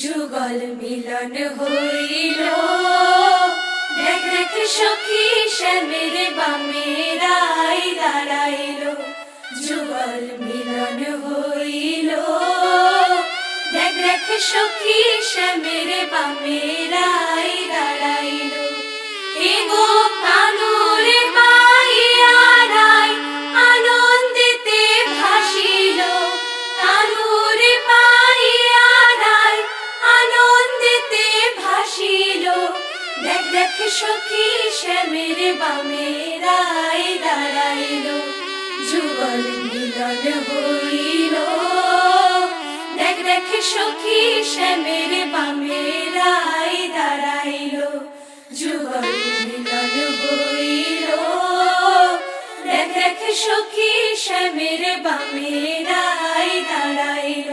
যুগল মিলন হইল, দেখ দেখ সখী শ্যামের বামে রাই দাঁড়াইল। যুগল মিলন হইল, দেখ দেখ সখী শ্যামের বামে রাই দাঁড়াইল। এগো কানুর মাইয়া রাই আনন্দিতে ভাসিল, কানুর মাইয়া রাই আনন্দিতে ভাসিল। দেখ দেখ সখী শ্যামের বামে রাই দাঁড়াইল। যুগল মিলন হইল, দেখ দেখ সখী শ্যামের বামে রাই দাঁড়াইল। যুগল মিলন হইল, দেখ দেখ সখী শ্যামের বামে রাই দাঁড়াইল।